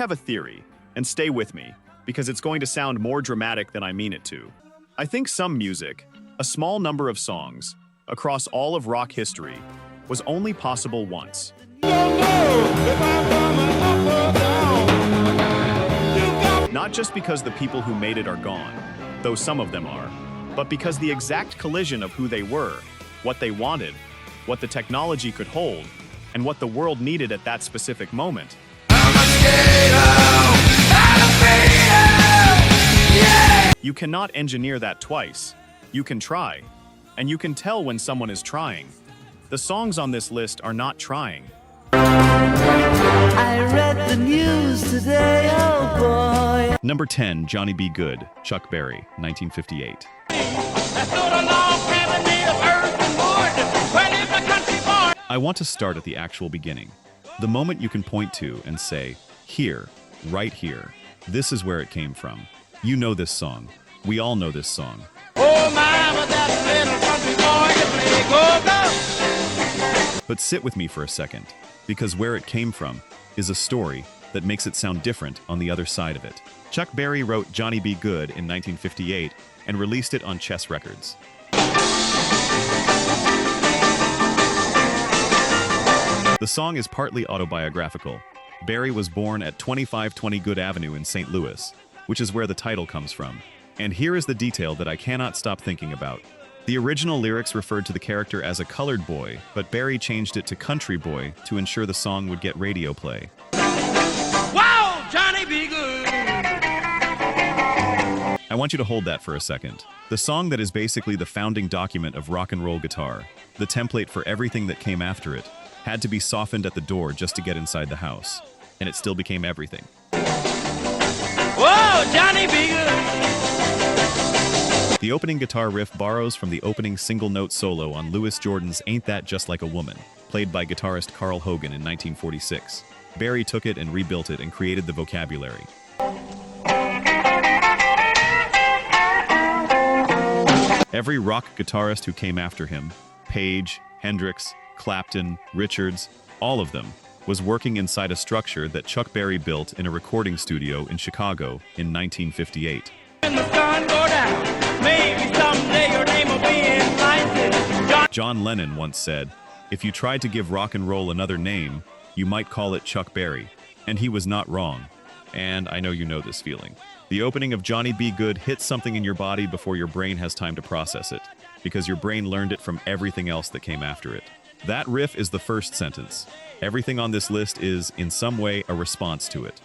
have a theory, and stay with me, because it's going to sound more dramatic than I mean it to. I think some music, a small number of songs, across all of rock history, was only possible once. Not just because the people who made it are gone, though some of them are, but because the exact collision of who they were, what they wanted, what the technology could hold, and what the world needed at that specific moment. You cannot engineer that twice. You can try, and you can tell when someone is trying. The songs on this list are not trying. I read the news today, oh boy. Number 10, Johnny B. Goode, Chuck Berry, 1958. I want to start at the actual beginning. The moment you can point to and say, here, right here, this is where it came from. You know this song. We all know this song. Oh, mama, that little country boy to play go-go. But sit with me for a second, because where it came from is a story that makes it sound different on the other side of it. Chuck Berry wrote Johnny B. Goode in 1958 and released it on Chess Records. The song is partly autobiographical. Berry was born at 2520 Goode Avenue in St. Louis, which is where the title comes from. And here is the detail that I cannot stop thinking about. The original lyrics referred to the character as a colored boy, but Berry changed it to country boy to ensure the song would get radio play. Wow, Johnny B. Goode! I want you to hold that for a second. The song that is basically the founding document of rock and roll guitar, the template for everything that came after it, had to be softened at the door just to get inside the house. And it still became everything. Whoa, Johnny B. Goode! The opening guitar riff borrows from the opening single-note solo on Louis Jordan's Ain't That Just Like a Woman, played by guitarist Carl Hogan in 1946. Berry took it and rebuilt it and created the vocabulary. Every rock guitarist who came after him, Page, Hendrix, Clapton, Richards, all of them, was working inside a structure that Chuck Berry built in a recording studio in Chicago in 1958. When the sun go down, maybe someday your name will be in lights. John Lennon once said, if you tried to give rock and roll another name, you might call it Chuck Berry. And he was not wrong. And I know you know this feeling. The opening of Johnny B. Goode hits something in your body before your brain has time to process it, because your brain learned it from everything else that came after it. That riff is the first sentence. Everything on this list is, in some way, a response to it.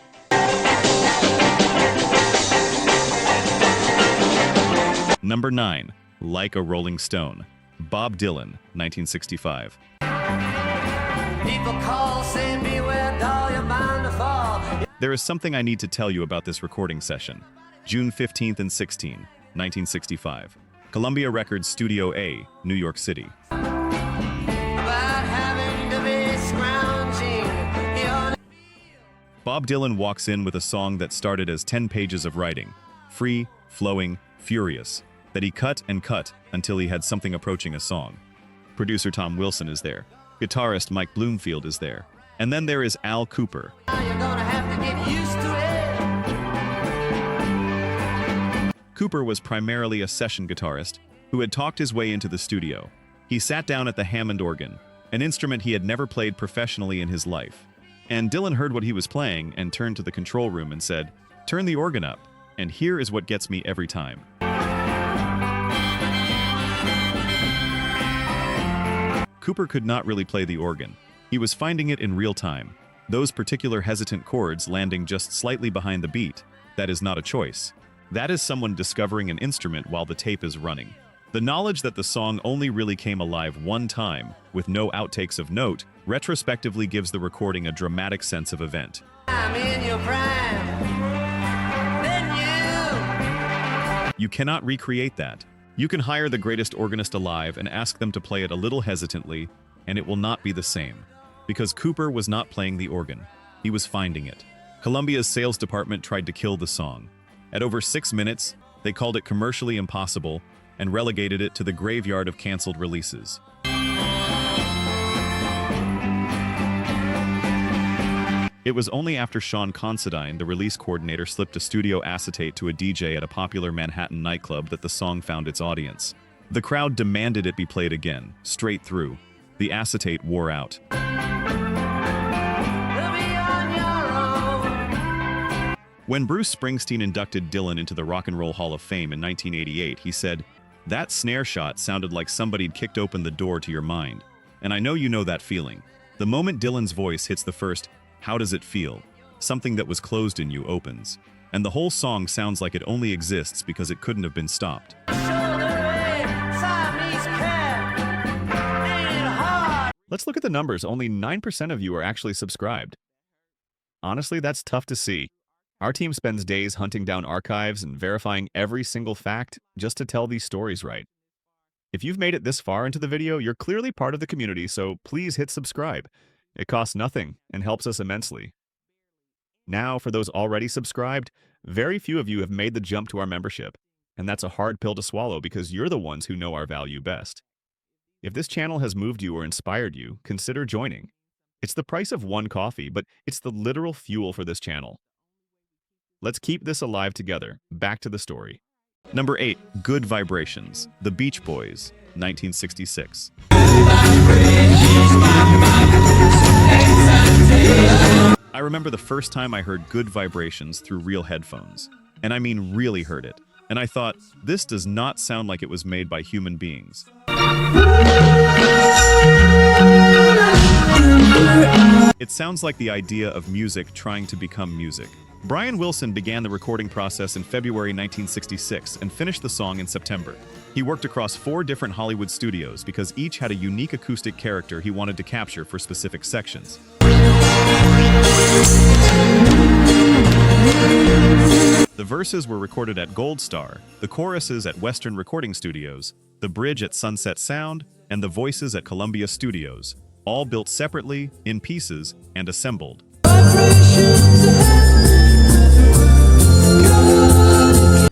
Number 9, Like a Rolling Stone, Bob Dylan, 1965. People call, say, beware, doll, you're bound to fall. There is something I need to tell you about this recording session. June 15th and 16, 1965. Columbia Records Studio A, New York City. About having to be scrounging. Bob Dylan walks in with a song that started as 10 pages of writing, free, flowing, furious, that he cut and cut until he had something approaching a song. Producer Tom Wilson is there. Guitarist Mike Bloomfield is there. And then there is Al Cooper. You're gonna have to get used to it. Cooper was primarily a session guitarist who had talked his way into the studio. He sat down at the Hammond organ, an instrument he had never played professionally in his life. And Dylan heard what he was playing and turned to the control room and said, "Turn the organ up, and here is what gets me every time." Cooper could not really play the organ. He was finding it in real time. Those particular hesitant chords landing just slightly behind the beat, that is not a choice. That is someone discovering an instrument while the tape is running. The knowledge that the song only really came alive one time, with no outtakes of note, retrospectively gives the recording a dramatic sense of event. I'm in your prime. Then You cannot recreate that. You can hire the greatest organist alive and ask them to play it a little hesitantly, and it will not be the same. Because Cooper was not playing the organ. He was finding it. Columbia's sales department tried to kill the song. At over 6 minutes, they called it commercially impossible and relegated it to the graveyard of canceled releases. It was only after Sean Considine, the release coordinator, slipped a studio acetate to a DJ at a popular Manhattan nightclub that the song found its audience. The crowd demanded it be played again, straight through. The acetate wore out. When Bruce Springsteen inducted Dylan into the Rock and Roll Hall of Fame in 1988, he said, "That snare shot sounded like somebody'd kicked open the door to your mind. And I know you know that feeling. The moment Dylan's voice hits the first, 'How does it feel?' something that was closed in you opens. And the whole song sounds like it only exists because it couldn't have been stopped." Let's look at the numbers. Only 9% of you are actually subscribed. Honestly, that's tough to see. Our team spends days hunting down archives and verifying every single fact just to tell these stories right. If you've made it this far into the video, you're clearly part of the community, so please hit subscribe. It costs nothing and helps us immensely. Now, for those already subscribed, very few of you have made the jump to our membership, and that's a hard pill to swallow because you're the ones who know our value best. If this channel has moved you or inspired you, consider joining. It's the price of one coffee, but it's the literal fuel for this channel. Let's keep this alive together. Back to the story. Number 8, Good Vibrations, The Beach Boys, 1966. I remember the first time I heard Good Vibrations through real headphones. And I mean really heard it. And I thought, this does not sound like it was made by human beings. It sounds like the idea of music trying to become music. Brian Wilson began the recording process in February 1966 and finished the song in September. He worked across 4 different Hollywood studios because each had a unique acoustic character he wanted to capture for specific sections. The verses were recorded at Gold Star, the choruses at Western Recording Studios, the bridge at Sunset Sound, and the voices at Columbia Studios, all built separately, in pieces, and assembled.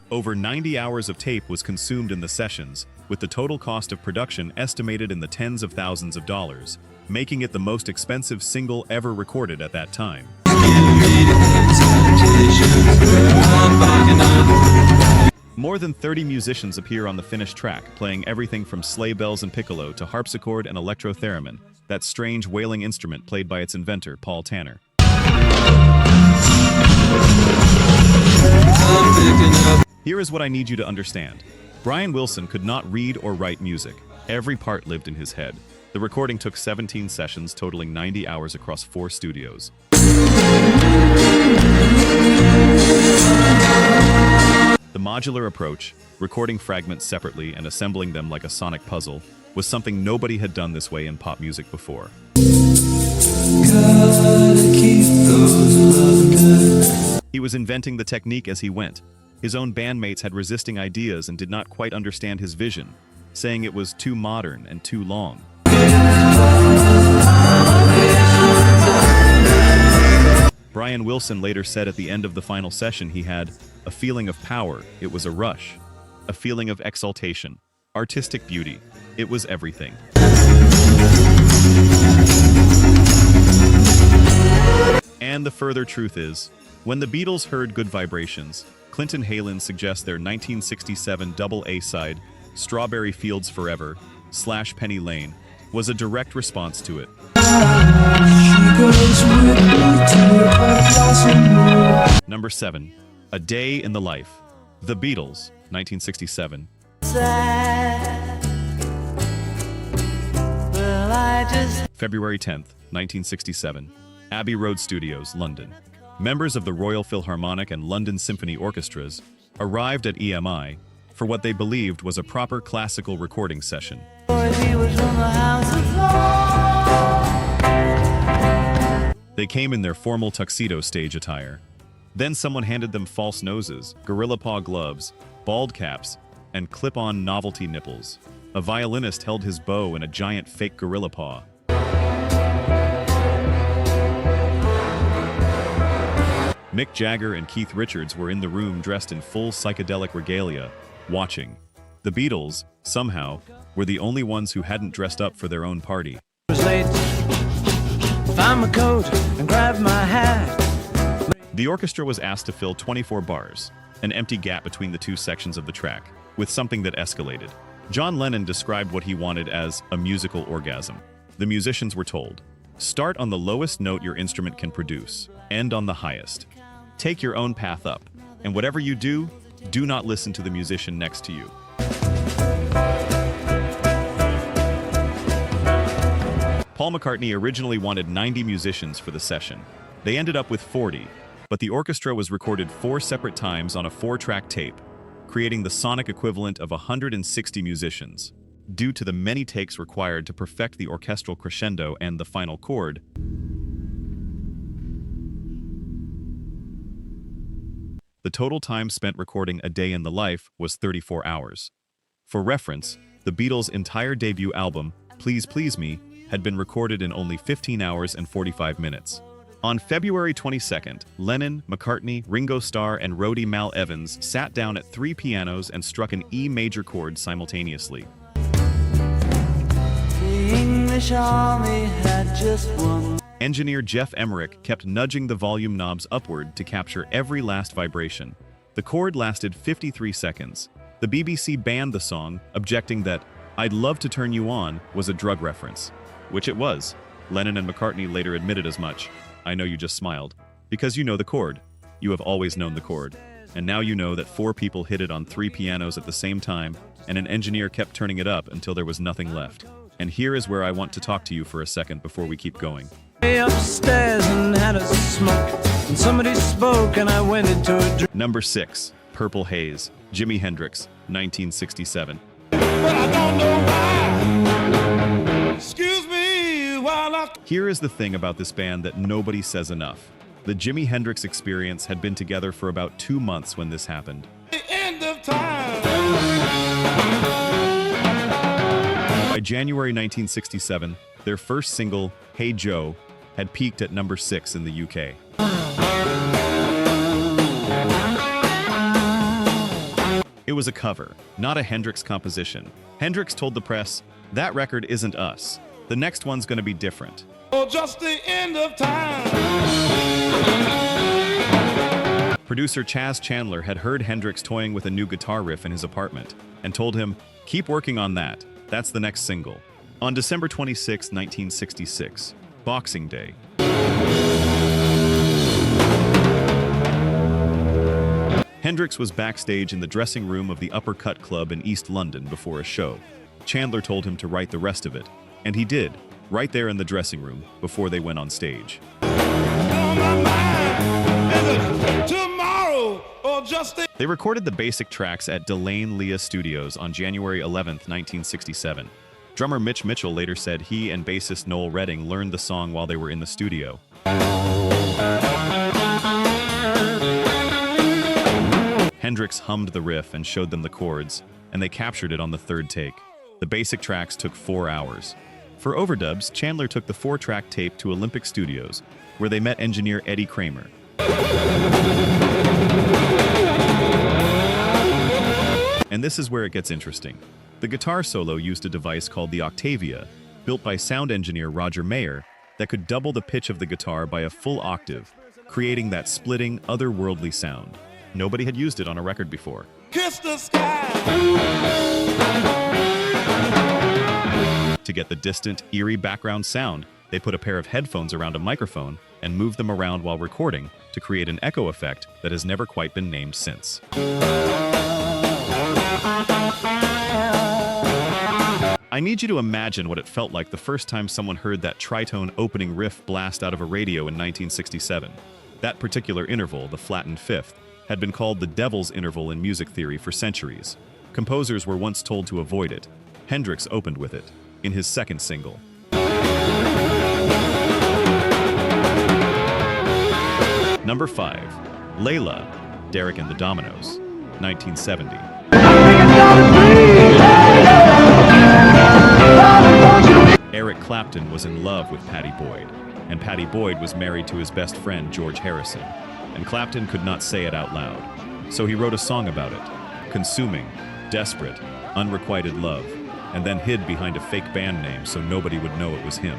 Over 90 hours of tape was consumed in the sessions, with the total cost of production estimated in the tens of thousands of dollars, making it the most expensive single ever recorded at that time. More than 30 musicians appear on the finished track, playing everything from sleigh bells and piccolo to harpsichord and electro-theremin, that strange wailing instrument played by its inventor, Paul Tanner. Here is what I need you to understand. Brian Wilson could not read or write music. Every part lived in his head. The recording took 17 sessions, totaling 90 hours across 4 studios. The modular approach, recording fragments separately and assembling them like a sonic puzzle, was something nobody had done this way in pop music before. He was inventing the technique as he went. His own bandmates had resisting ideas and did not quite understand his vision, saying it was too modern and too long. Brian Wilson later said at the end of the final session he had a feeling of power. It was a rush, a feeling of exaltation, artistic beauty. It was everything. And the further truth is, when the Beatles heard Good Vibrations, Clinton Halen suggests their 1967 double A-side, Strawberry Fields Forever, / Penny Lane, was a direct response to it. Number 7, A Day in the Life, The Beatles, 1967. February 10th, 1967, Abbey Road Studios, London. Members of the Royal Philharmonic and London Symphony Orchestras arrived at EMI for what they believed was a proper classical recording session. They came in their formal tuxedo stage attire. Then someone handed them false noses, gorilla paw gloves, bald caps, and clip-on novelty nipples. A violinist held his bow in a giant fake gorilla paw. Mick Jagger and Keith Richards were in the room dressed in full psychedelic regalia, watching. The Beatles, somehow, were the only ones who hadn't dressed up for their own party. on my coat and grab my hat. The orchestra was asked to fill 24 bars, an empty gap between the two sections of the track, with something that escalated. John Lennon described what he wanted as a musical orgasm. The musicians were told, "Start on the lowest note your instrument can produce, end on the highest. Take your own path up, and whatever you do not listen to the musician next to you." Paul McCartney originally wanted 90 musicians for the session. They ended up with 40, but the orchestra was recorded 4 separate times on a 4-track tape, creating the sonic equivalent of 160 musicians. Due to the many takes required to perfect the orchestral crescendo and the final chord, the total time spent recording A Day in the Life was 34 hours. For reference, the Beatles' entire debut album, Please Please Me, had been recorded in only 15 hours and 45 minutes. On February 22nd, Lennon, McCartney, Ringo Starr, and roadie Mal Evans sat down at 3 pianos and struck an E major chord simultaneously. The English army had just won. Engineer Jeff Emmerich kept nudging the volume knobs upward to capture every last vibration. The chord lasted 53 seconds. The BBC banned the song, objecting that "I'd Love to Turn You On" was a drug reference, which it was. Lennon and McCartney later admitted as much. I know you just smiled. Because you know the chord. You have always known the chord. And now you know that 4 people hit it on 3 pianos at the same time, and an engineer kept turning it up until there was nothing left. And here is where I want to talk to you for a second before we keep going. Upstairs and had a smoke, and somebody spoke and I went into a dream. Number 6, Purple Haze, Jimi Hendrix, 1967. But I don't know why. Excuse me while I... Here is the thing about this band that nobody says enough. The Jimi Hendrix Experience had been together for about 2 months when this happened. The end of time. By January 1967, their first single, Hey Joe, had peaked at number 6 in the UK. It was a cover, not a Hendrix composition. Hendrix told the press, "That record isn't us. The next one's gonna be different." Oh, just the end of time. Producer Chaz Chandler had heard Hendrix toying with a new guitar riff in his apartment and told him, "Keep working on that. That's the next single." On December 26, 1966, Boxing Day, Hendrix was backstage in the dressing room of the Upper Cut Club in East London before a show. Chandler told him to write the rest of it, and he did, right there in the dressing room before they went on stage. On my mind. Is it tomorrow or just the... They recorded the basic tracks at Delane Lea Studios on January 11, 1967. Drummer Mitch Mitchell later said he and bassist Noel Redding learned the song while they were in the studio. Hendrix hummed the riff and showed them the chords, and they captured it on the 3rd take. The basic tracks took 4 hours. For overdubs, Chandler took the 4-track tape to Olympic Studios, where they met engineer Eddie Kramer. And this is where it gets interesting. The guitar solo used a device called the Octavia, built by sound engineer Roger Mayer, that could double the pitch of the guitar by a full octave, creating that splitting, otherworldly sound. Nobody had used it on a record before. Kiss the sky. To get the distant, eerie background sound, they put a pair of headphones around a microphone and moved them around while recording to create an echo effect that has never quite been named since. I need you to imagine what it felt like the first time someone heard that tritone opening riff blast out of a radio in 1967. That particular interval, the flattened fifth, had been called the devil's interval in music theory for centuries. Composers were once told to avoid it. Hendrix opened with it, in his second single. Number 5, Layla, Derek and the Dominoes, 1970. Eric Clapton was in love with Pattie Boyd, and Pattie Boyd was married to his best friend George Harrison, and Clapton could not say it out loud. So he wrote a song about it, consuming, desperate, unrequited love, and then hid behind a fake band name so nobody would know it was him.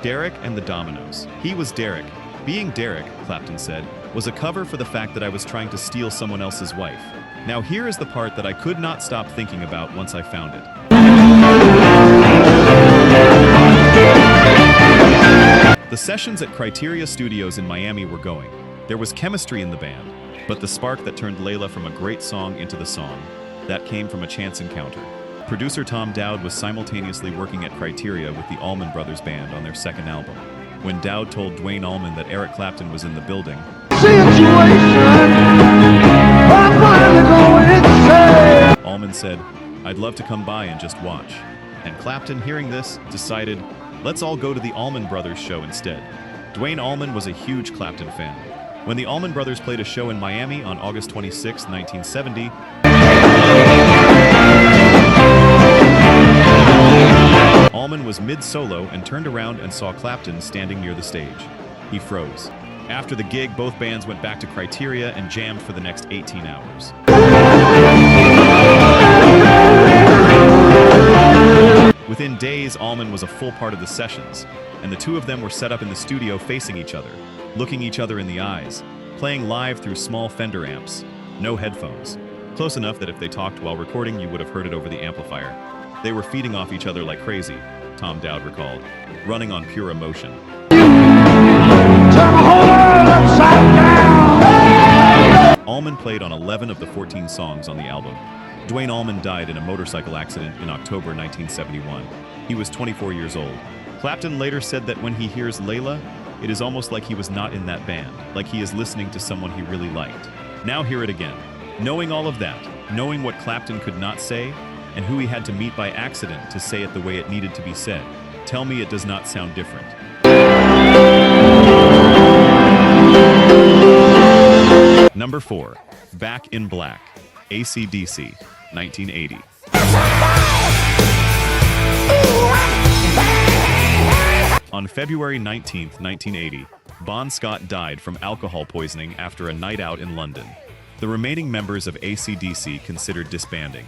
Derek and the Dominoes. He was Derek. Being Derek, Clapton said, was a cover for the fact that I was trying to steal someone else's wife. Now here is the part that I could not stop thinking about once I found it. The sessions at Criteria Studios in Miami were going. There was chemistry in the band, but the spark that turned Layla from a great song into the song, that came from a chance encounter. Producer Tom Dowd was simultaneously working at Criteria with the Allman Brothers Band on their second album. When Dowd told Duane Allman that Eric Clapton was in the building, Allman said, "I'd love to come by and just watch." And Clapton, hearing this, decided, let's all go to the Allman Brothers show instead. Duane Allman was a huge Clapton fan. When the Allman Brothers played a show in Miami on August 26, 1970, Allman was mid-solo and turned around and saw Clapton standing near the stage. He froze. After the gig, both bands went back to Criteria and jammed for the next 18 hours. Within days, Allman was a full part of the sessions, and the two of them were set up in the studio facing each other, looking each other in the eyes, playing live through small Fender amps, no headphones, close enough that if they talked while recording, you would have heard it over the amplifier. They were feeding off each other like crazy, Tom Dowd recalled, running on pure emotion. Allman played on 11 of the 14 songs on the album. Duane Allman died in a motorcycle accident in October 1971. He was 24 years old. Clapton later said that when he hears Layla, it is almost like he was not in that band, like he is listening to someone he really liked. Now hear it again. Knowing all of that, knowing what Clapton could not say, and who he had to meet by accident to say it the way it needed to be said, tell me it does not sound different. Number 4, Back in Black, AC/DC, 1980. On February 19, 1980, Bon Scott died from alcohol poisoning after a night out in London. The remaining members of AC/DC considered disbanding.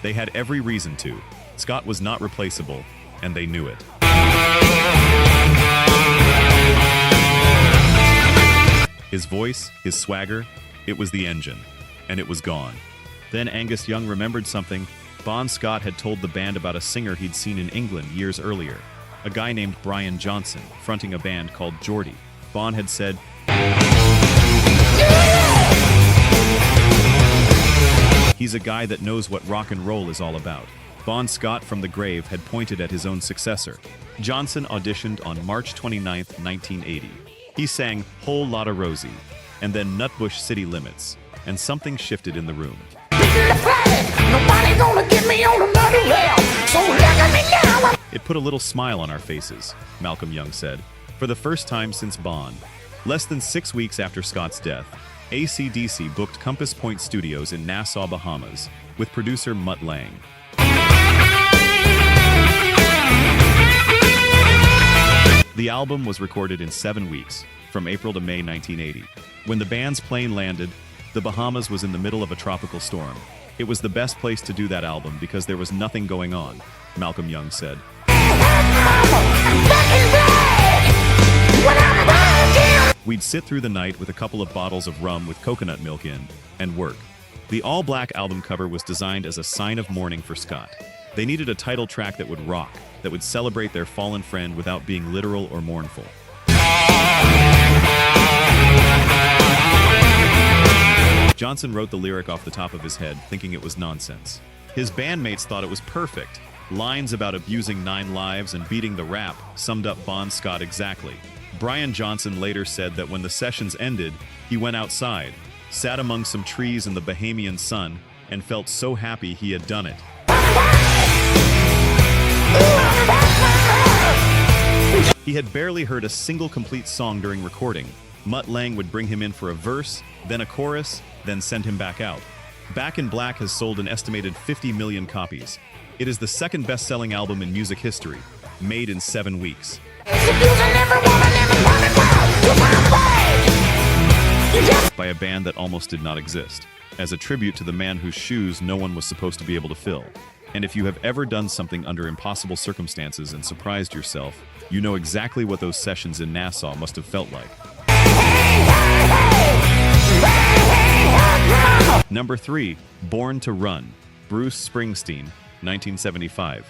They had every reason to. Scott was not replaceable, and they knew it. His voice, his swagger, it was the engine, and it was gone. Then Angus Young remembered something. Bon Scott had told the band about a singer he'd seen in England years earlier, a guy named Brian Johnson, fronting a band called Geordie. Bon had said, "He's a guy that knows what rock and roll is all about." Bon Scott from the grave had pointed at his own successor. Johnson auditioned on March 29, 1980. He sang Whole Lotta Rosie, and then Nutbush City Limits, and something shifted in the room. It put a little smile on our faces, Malcolm Young said, for the first time since Bon. Less than 6 weeks after Scott's death, AC/DC booked Compass Point Studios in Nassau, Bahamas, with producer Mutt Lange. The album was recorded in 7 weeks, from April to May 1980. When the band's plane landed, the Bahamas was in the middle of a tropical storm. It was the best place to do that album because there was nothing going on, Malcolm Young said. We'd sit through the night with a couple of bottles of rum with coconut milk in, and work. The all-black album cover was designed as a sign of mourning for Scott. They needed a title track that would rock, that would celebrate their fallen friend without being literal or mournful. Johnson wrote the lyric off the top of his head, thinking it was nonsense. His bandmates thought it was perfect. Lines about abusing 9 lives and beating the rap summed up Bon Scott exactly. Brian Johnson later said that when the sessions ended, he went outside, sat among some trees in the Bahamian sun, and felt so happy he had done it. He had barely heard a single complete song during recording. Mutt Lange would bring him in for a verse, then a chorus, then send him back out. Back in Black has sold an estimated 50 million copies. It is the second best-selling album in music history, made in 7 weeks. By a band that almost did not exist, as a tribute to the man whose shoes no one was supposed to be able to fill. And if you have ever done something under impossible circumstances and surprised yourself, you know exactly what those sessions in Nassau must have felt like. Number 3, Born to Run, Bruce Springsteen, 1975.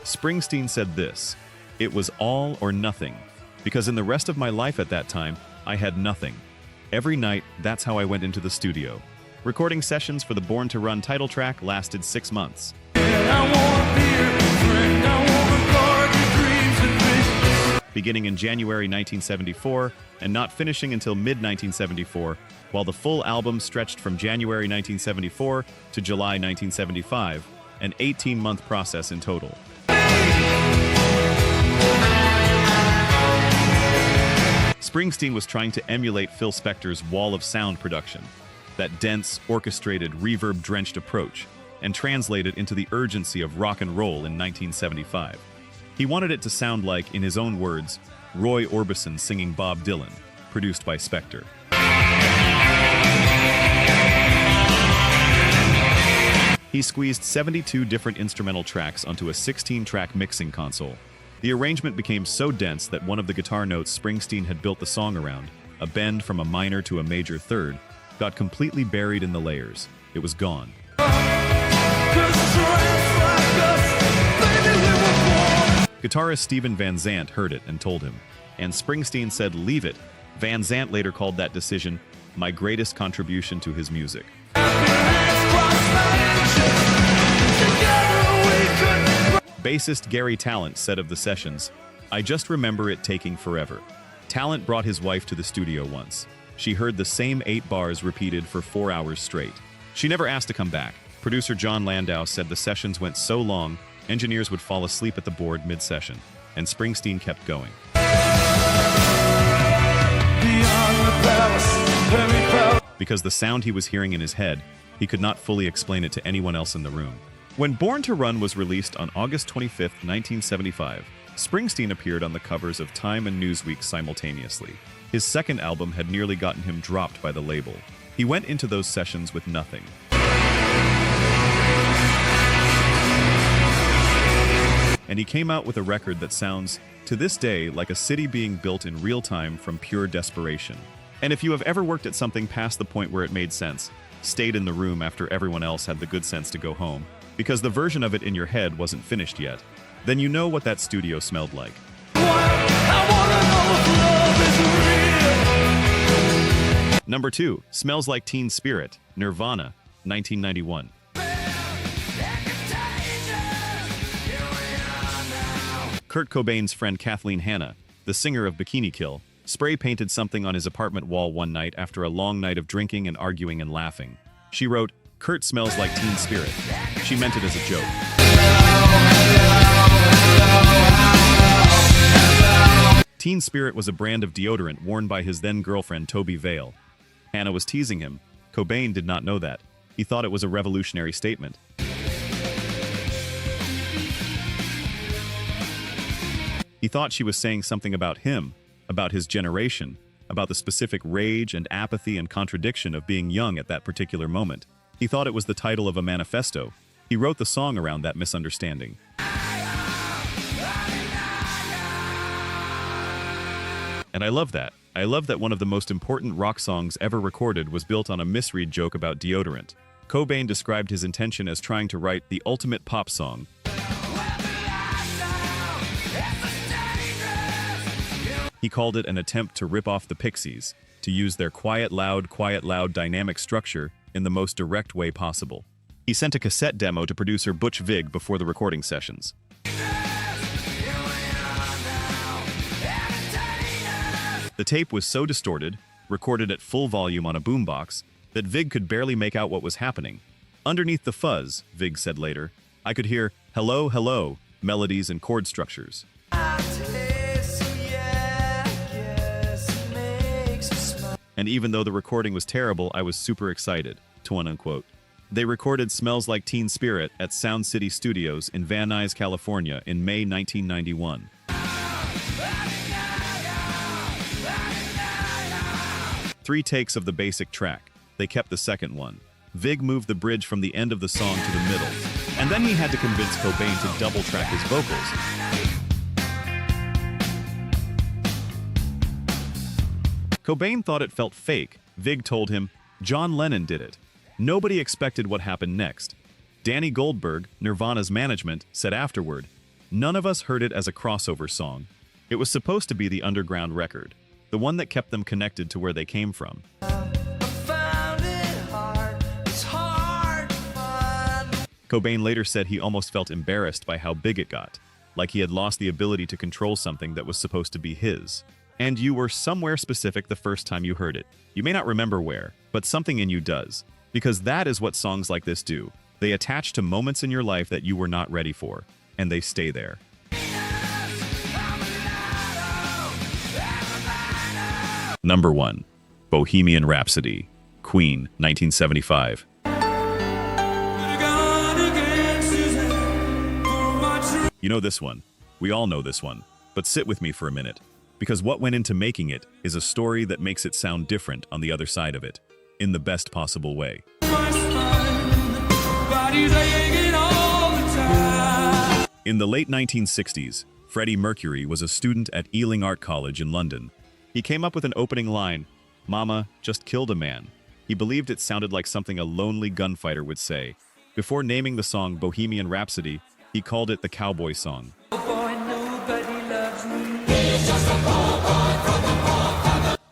Springsteen said this, "It was all or nothing, because in the rest of my life at that time, I had nothing. Every night, that's how I went into the studio." Recording sessions for the Born to Run title track lasted 6 months. Beginning in January 1974 and not finishing until mid-1974, while the full album stretched from January 1974 to July 1975, an 18-month process in total. Springsteen was trying to emulate Phil Spector's wall of sound production, that dense, orchestrated, reverb-drenched approach, and translate it into the urgency of rock and roll in 1975. He wanted it to sound like, in his own words, Roy Orbison singing Bob Dylan, produced by Spector. He squeezed 72 different instrumental tracks onto a 16-track mixing console. The arrangement became so dense that one of the guitar notes Springsteen had built the song around, a bend from a minor to a major third, got completely buried in the layers. It was gone. Guitarist Steven Van Zandt heard it and told him, and Springsteen said, "Leave it." Van Zandt later called that decision, "my greatest contribution to his music." Bassist Gary Talent said of the sessions, "I just remember it taking forever." Talent brought his wife to the studio once. She heard the same 8 bars repeated for 4 hours straight. She never asked to come back. Producer John Landau said the sessions went so long, engineers would fall asleep at the board mid-session, and Springsteen kept going. Because the sound he was hearing in his head, he could not fully explain it to anyone else in the room. When Born to Run was released on August 25, 1975, Springsteen appeared on the covers of Time and Newsweek simultaneously. His second album had nearly gotten him dropped by the label. He went into those sessions with nothing. And he came out with a record that sounds, to this day, like a city being built in real time from pure desperation. And if you have ever worked at something past the point where it made sense, stayed in the room after everyone else had the good sense to go home, because the version of it in your head wasn't finished yet, then you know what that studio smelled like. Number 2, Smells Like Teen Spirit, Nirvana, 1991. Kurt Cobain's friend Kathleen Hanna, the singer of Bikini Kill, spray-painted something on his apartment wall one night after a long night of drinking and arguing and laughing. She wrote, "Kurt smells like teen spirit." She meant it as a joke. Teen Spirit was a brand of deodorant worn by his then-girlfriend Toby Vale. Hannah was teasing him. Cobain did not know that. He thought it was a revolutionary statement. He thought she was saying something about him, about his generation, about the specific rage and apathy and contradiction of being young at that particular moment. He thought it was the title of a manifesto. He wrote the song around that misunderstanding. And I love that. I love that one of the most important rock songs ever recorded was built on a misread joke about deodorant. Cobain described his intention as trying to write the ultimate pop song. He called it an attempt to rip off the Pixies, to use their quiet, loud dynamic structure in the most direct way possible. He sent a cassette demo to producer Butch Vig before the recording sessions. The tape was so distorted, recorded at full volume on a boombox, that Vig could barely make out what was happening. Underneath the fuzz, Vig said later, I could hear hello, hello, melodies and chord structures. And even though the recording was terrible, I was super excited, to unquote. They recorded Smells Like Teen Spirit at Sound City Studios in Van Nuys, California in May 1991. Three takes of the basic track. they kept the second one. Vig moved the bridge from the end of the song to the middle, and then he had to convince Cobain to double-track his vocals. Cobain thought it felt fake. Vig told him, John Lennon did it. Nobody expected what happened next. Danny Goldberg, Nirvana's management, said afterward, none of us heard it as a crossover song. It was supposed to be the underground record, the one that kept them connected to where they came from. Cobain later said he almost felt embarrassed by how big it got, like he had lost the ability to control something that was supposed to be his. And you were somewhere specific the first time you heard it. You may not remember where, but something in you does. Because that is what songs like this do. They attach to moments in your life that you were not ready for, and they stay there. Number 1. Bohemian Rhapsody, Queen, 1975. You know this one. We all know this one. But sit with me for a minute, because what went into making it is a story that makes it sound different on the other side of it, in the best possible way. In the late 1960s, Freddie Mercury was a student at Ealing Art College in London. He came up with an opening line, "Mama just killed a man." He believed it sounded like something a lonely gunfighter would say. Before naming the song Bohemian Rhapsody, he called it the cowboy song.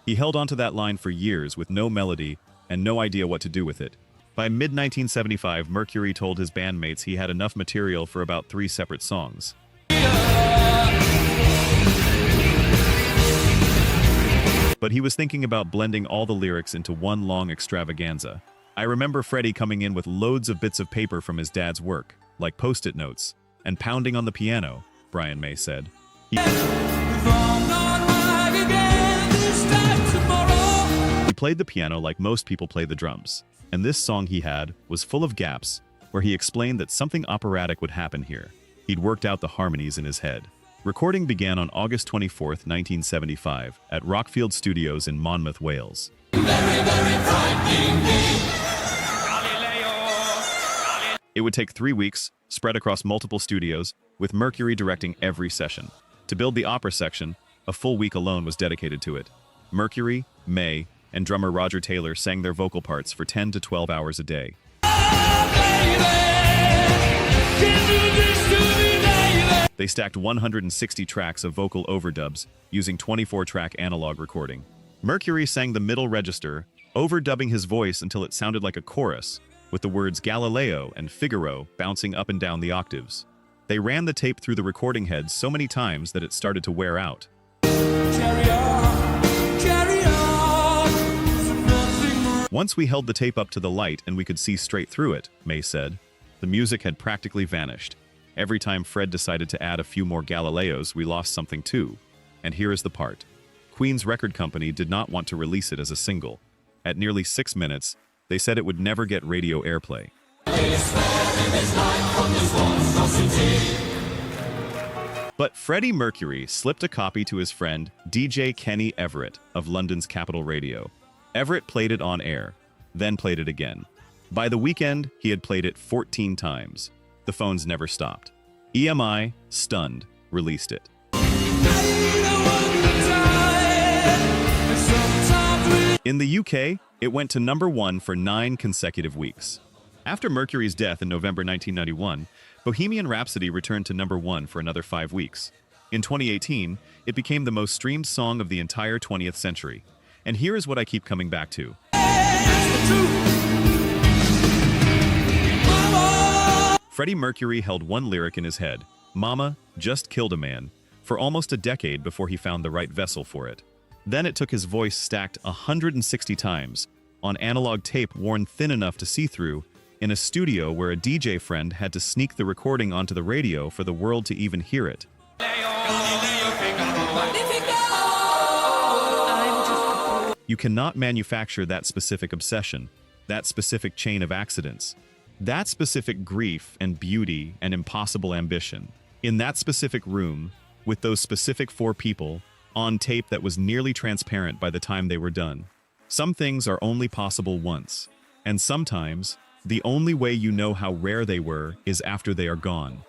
He held onto that line for years with no melody and no idea what to do with it. By mid-1975, Mercury told his bandmates he had enough material for about 3 separate songs. But he was thinking about blending all the lyrics into one long extravaganza. I remember Freddie coming in with loads of bits of paper from his dad's work, like post-it notes, and pounding on the piano, Brian May said. He played the piano like most people play the drums, and this song he had was full of gaps where he explained that something operatic would happen here. He'd worked out the harmonies in his head. Recording began on August 24, 1975, at Rockfield Studios in Monmouth, Wales. It would take 3 weeks, spread across multiple studios, with Mercury directing every session. To build the opera section, a full week alone was dedicated to it. Mercury, May, and drummer Roger Taylor sang their vocal parts for 10 to 12 hours a day. They stacked 160 tracks of vocal overdubs using 24-track analog recording. Mercury sang the middle register, overdubbing his voice until it sounded like a chorus, with the words Galileo and Figaro bouncing up and down the octaves. They ran the tape through the recording heads so many times that it started to wear out. Carry on, Once we held the tape up to the light and we could see straight through it, May said. The music had practically vanished. Every time Fred decided to add a few more Galileos, we lost something too. And here is the part. Queen's record company did not want to release it as a single. At nearly 6 minutes, they said it would never get radio airplay. But Freddie Mercury slipped a copy to his friend DJ Kenny Everett of London's Capital Radio. Everett played it on air, then played it again. By the weekend, he had played it 14 times. The phones never stopped. EMI, stunned, released it. In the UK, it went to number 1 for 9 consecutive weeks. After Mercury's death in November 1991, Bohemian Rhapsody returned to number 1 for another 5 weeks. In 2018, it became the most streamed song of the entire 20th century. And here is what I keep coming back to. Freddie Mercury held one lyric in his head, "Mama just killed a man," for almost a decade before he found the right vessel for it. Then it took his voice stacked 160 times, on analog tape worn thin enough to see through, in a studio where a DJ friend had to sneak the recording onto the radio for the world to even hear it. You cannot manufacture that specific obsession, that specific chain of accidents, that specific grief and beauty and impossible ambition, in that specific room, with those specific 4 people, on tape that was nearly transparent by the time they were done. Some things are only possible once, and sometimes the only way you know how rare they were is after they are gone.